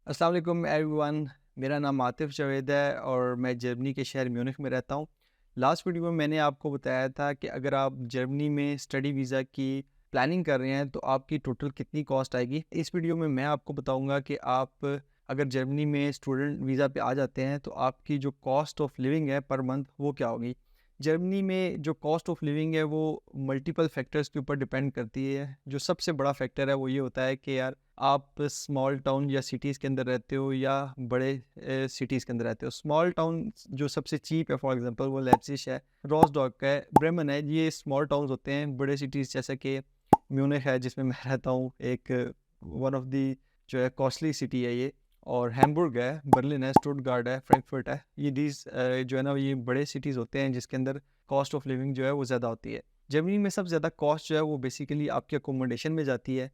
अस्सलाम वालेकुम एवरीवन। मेरा नाम आतिफ़ जावेद है और मैं जर्मनी के शहर म्यूनिख में रहता हूँ। लास्ट वीडियो में मैंने आपको बताया था कि अगर आप जर्मनी में स्टडी वीज़ा की प्लानिंग कर रहे हैं तो आपकी टोटल कितनी कॉस्ट आएगी। इस वीडियो में मैं आपको बताऊँगा कि आप अगर जर्मनी में स्टूडेंट वीज़ा पे आ जाते हैं तो आपकी जो कॉस्ट ऑफ लिविंग है पर मंथ वो क्या होगी। जर्मनी में जो कॉस्ट ऑफ लिविंग है वो मल्टीपल फैक्टर्स के ऊपर डिपेंड करती है। जो सबसे बड़ा फैक्टर है वो ये होता है कि यार आप स्मॉल टाउन या सिटीज़ के अंदर रहते हो या बड़े सिटीज़ के अंदर रहते हो। स्मॉल टाउन जो सबसे चीप है फॉर एग्जांपल वो लेप्ज़िग है, रोस्टॉक है, ब्रेमेन है। ये स्मॉल टाउन्स होते हैं। बड़े सिटीज़ जैसे कि म्यूनिख है जिसमें मैं रहता हूँ, एक वन ऑफ दी जो है कॉस्टली सिटी है ये। और हैम्बुर्ग है, बर्लिन है, स्टुटगार्ट है, फ्रैंकफर्ट है। ये दीज़ जो है ना ये बड़े सिटीज़ होते हैं जिसके अंदर कॉस्ट ऑफ लिविंग जो है वो ज़्यादा होती है। जर्मनी में सबसे ज़्यादा कॉस्ट जो है वो बेसिकली आपकी अकोमोडेशन में जाती है।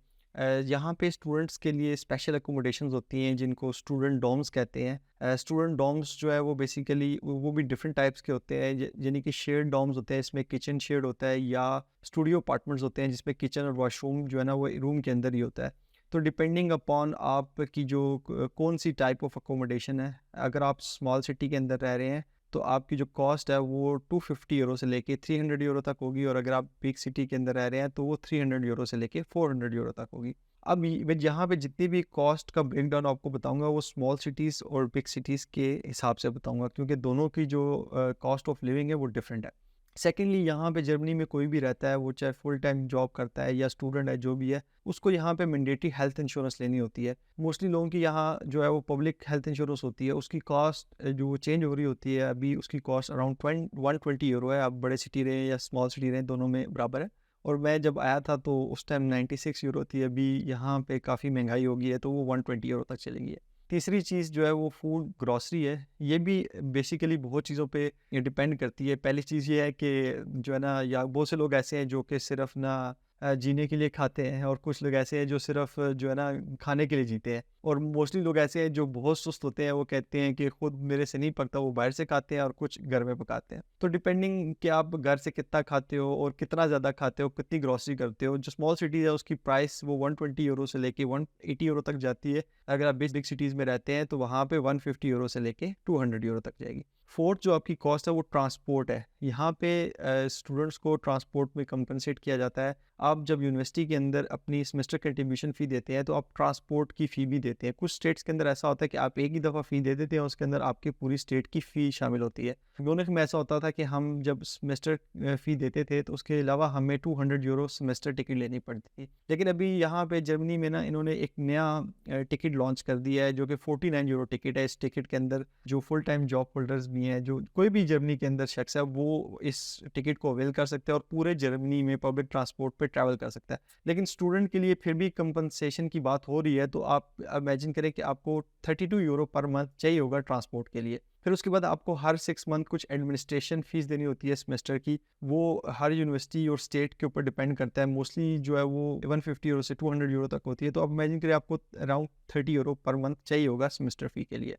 यहाँ पे स्टूडेंट्स के लिए स्पेशल अकोमोडेशंस होती हैं जिनको स्टूडेंट डॉर्म्स कहते हैं। स्टूडेंट डॉर्म्स जो है वो बेसिकली वो भी डिफरेंट टाइप्स के होते हैं, यानी कि शेयर्ड डॉर्म्स होते हैं। इसमें किचन शेयर्ड होता है या स्टूडियो अपार्टमेंट्स होते हैं जिसमें किचन और वॉशरूम जो है ना वो रूम के अंदर ही होता है। तो डिपेंडिंग अपॉन आपकी जो कौन सी टाइप ऑफ अकोमोडेशन है, अगर आप स्मॉल सिटी के अंदर रह रहे हैं तो आपकी जो कॉस्ट है वो 250 यूरो से लेके 300 यूरो तक होगी, और अगर आप बिग सिटी के अंदर रह रहे हैं तो वो 300 यूरो से लेके 400 यूरो तक होगी। अब मैं यहाँ पे जितनी भी कॉस्ट का ब्रेकडाउन आपको बताऊंगा वो स्मॉल सिटीज़ और बिग सिटीज़ के हिसाब से बताऊंगा, क्योंकि दोनों की जो कॉस्ट ऑफ लिविंग है वो डिफरेंट है। सेकेंडली, यहाँ पे जर्मनी में कोई भी रहता है, वो चाहे फुल टाइम जॉब करता है या स्टूडेंट है, जो भी है, उसको यहाँ पे मैंडेटरी हेल्थ इंश्योरेंस लेनी होती है। मोस्टली लोगों की यहाँ जो है वो पब्लिक हेल्थ इंश्योरेंस होती है। उसकी कॉस्ट जो चेंज हो रही होती है, अभी उसकी कॉस्ट अराउंड 120 यूरो है। आप बड़े सिटी रहे या स्मॉल सिटी रहे, दोनों में बराबर है। और मैं जब आया था तो उस टाइम 96 यूरो थी। अभी यहाँ पे काफ़ी महंगाई हो गई है तो वो 120 यूरो तक चलेगी है। तीसरी चीज़ जो है वो फूड ग्रॉसरी है। ये भी बेसिकली बहुत चीज़ों पे ये डिपेंड करती है। पहली चीज़ ये है कि जो है ना, या बहुत से लोग ऐसे हैं जो कि सिर्फ ना जीने के लिए खाते हैं, और कुछ लोग ऐसे हैं जो सिर्फ जो है ना खाने के लिए जीते हैं। और मोस्टली लोग ऐसे हैं जो बहुत सुस्त होते हैं, वो कहते हैं कि खुद मेरे से नहीं पकता, वो बाहर से खाते हैं और कुछ घर में पकाते हैं। तो डिपेंडिंग कि आप घर से कितना खाते हो और कितना ज़्यादा खाते हो, कितनी ग्रॉसरी करते हो। जो स्मॉल सिटीज़ है उसकी प्राइस वो 120 यूरो से लेके 180 यूरो तक जाती है। अगर आप बिग सिटीज़ में रहते हैं तो वहाँ पे 150 यूरो से लेके 200 यूरो तक जाएगी। फोर्थ जो आपकी कॉस्ट है वो ट्रांसपोर्ट है। यहाँ पे स्टूडेंट्स को ट्रांसपोर्ट में कंपनसेट किया जाता है। आप जब यूनिवर्सिटी के अंदर अपनी सेमेस्टर कंट्रीब्यूशन फ़ी देते हैं तो आप ट्रांसपोर्ट की फ़ी भी देते हैं। कुछ स्टेट्स के अंदर ऐसा होता है कि आप एक ही दफ़ा फ़ी दे देते हैं, उसके अंदर आपकी पूरी स्टेट की फ़ी शामिल होती है। म्यूनिख में ऐसा होता था कि हम जब सेमेस्टर फ़ी देते थे तो उसके अलावा हमें 200 यूरो सेमेस्टर टिकट लेनी पड़ती थी। लेकिन अभी यहाँ पे जर्मनी में ना इन्होंने एक नया टिकट लॉन्च कर दिया है जो कि 49 यूरो टिकट है। इस टिकट के अंदर जो फुल टाइम जॉब होल्डर्स भी हैं, जो कोई भी जर्मनी के अंदर शख्स है, वो इस टिकट को अवेल कर सकते हैं और पूरे जर्मनी में पब्लिक ट्रांसपोर्ट पे ट्रैवल कर सकता है। लेकिन स्टूडेंट के लिए फिर भी कंपनसेशन की बात हो रही है, तो आप इमेजिन करें कि आपको 32 यूरो पर मंथ चाहिए होगा ट्रांसपोर्ट के लिए। फिर उसके बाद आपको हर 6 मंथ कुछ एडमिनिस्ट्रेशन फीस देनी होती है सेमेस्टर की। वो हर यूनिवर्सिटी और स्टेट के ऊपर डिपेंड करता है। मोस्टली जो है वो 150 यूरो से 200 यूरो तक होती है। तो आप इमेजिन करिए आपको अराउंड 30 यूरो पर मंथ चाहिए होगा सेमेस्टर फ़ी के लिए।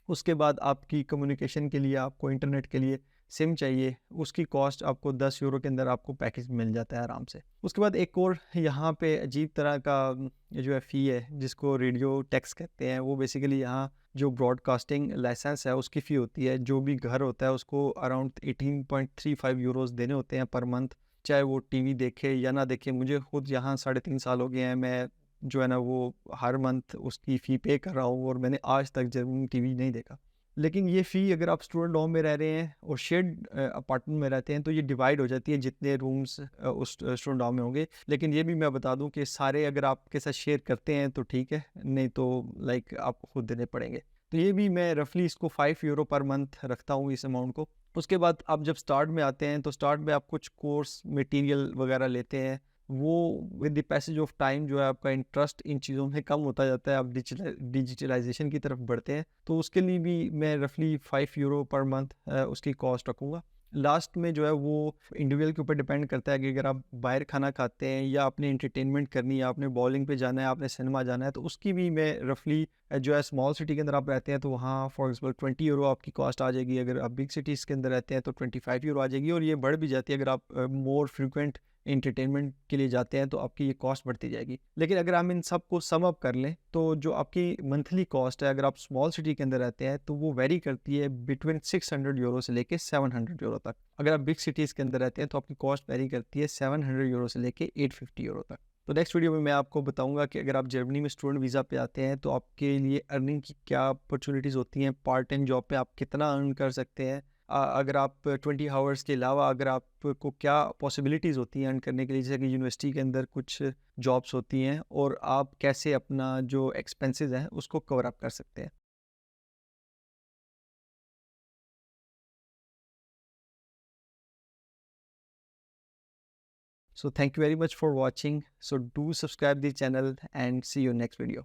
उसके बाद आपकी कम्युनिकेशन के लिए आपको इंटरनेट के लिए सिम चाहिए, उसकी कॉस्ट आपको 10 यूरो के अंदर आपको पैकेज मिल जाता है आराम से। उसके बाद एक और यहाँ पे अजीब तरह का जो है फ़ी है जिसको रेडियो टैक्स कहते हैं। वो बेसिकली यहाँ जो ब्रॉडकास्टिंग लाइसेंस है उसकी फ़ी होती है। जो भी घर होता है उसको अराउंड 18.35 यूरोज़ देने होते हैं पर मंथ, चाहे वो टीवी देखे या ना देखे। मुझे खुद यहाँ 3.5 साल हो गए हैं, मैं जो है ना वो हर मंथ उसकी फ़ी पे कर रहा हूँ और मैंने आज तक जर्मनी टीवी नहीं देखा। लेकिन ये फ़ी अगर आप स्टूडेंट होम में रह रहे हैं और शेयर्ड अपार्टमेंट में रहते हैं तो ये डिवाइड हो जाती है जितने रूम्स उस स्टूडेंट होम में होंगे। लेकिन ये भी मैं बता दूं कि सारे अगर आपके साथ शेयर करते हैं तो ठीक है, नहीं तो लाइक आपको खुद देने पड़ेंगे। तो ये भी मैं रफली इसको 5 यूरो पर मंथ रखता हूँ इस अमाउंट को। उसके बाद आप जब स्टार्ट में आते हैं तो स्टार्ट में आप कुछ कोर्स मटेरियल वगैरह लेते हैं। वो with the passage of time जो है आपका इंटरेस्ट इन चीज़ों में कम होता जाता है, आप डिजिटलाइजेशन की तरफ बढ़ते हैं। तो उसके लिए भी मैं रफली 5 यूरो पर मंथ उसकी कॉस्ट रखूँगा। लास्ट में जो है वो इंडिविजुअल के ऊपर डिपेंड करता है कि अगर आप बाहर खाना खाते हैं या आपने एंटरटेनमेंट करनी है, आपने बॉलिंग पे जाना है, आपने सिनेमा जाना है, तो उसकी भी मैं रफली जो है स्मॉल सिटी के अंदर आप रहते हैं तो वहाँ फॉर एग्जाम्पल 20 यूरो आपकी कॉस्ट आ जाएगी। अगर आप बिग सिटीज़ के अंदर रहते हैं तो 25 यूरो आ जाएगी, और ये बढ़ भी जाती है अगर आप मोर फ्रिक्वेंट एंटरटेनमेंट के लिए जाते हैं तो आपकी ये कॉस्ट बढ़ती जाएगी। लेकिन अगर हम इन सब को सम अप कर लें तो जो आपकी मंथली कॉस्ट है, अगर आप स्मॉल सिटी के अंदर रहते हैं तो वो वेरी करती है बिटवीन 600 यूरो से लेके 700 यूरो तक। अगर आप बिग सिटीज़ के अंदर रहते हैं तो आपकी कॉस्ट वेरी करती है 700 यूरो से लेके 850 यूरो तक। तो नेक्स्ट वीडियो में मैं आपको बताऊंगा कि अगर आप जर्मनी में स्टूडेंट वीज़ा पे आते हैं तो आपके लिए अर्निंग की क्या अपॉर्चुनिटीज़ होती हैं, पार्ट टाइम जॉब पे आप कितना अर्न कर सकते हैं, अगर आप 20 आवर्स के अलावा अगर आपको क्या पॉसिबिलिटीज़ होती हैं अर्न करने के लिए, जैसे कि यूनिवर्सिटी के अंदर कुछ जॉब्स होती हैं, और आप कैसे अपना जो एक्सपेंसेस हैं उसको कवर अप कर सकते हैं। So thank you very much for watching. So do subscribe the channel and see you next video.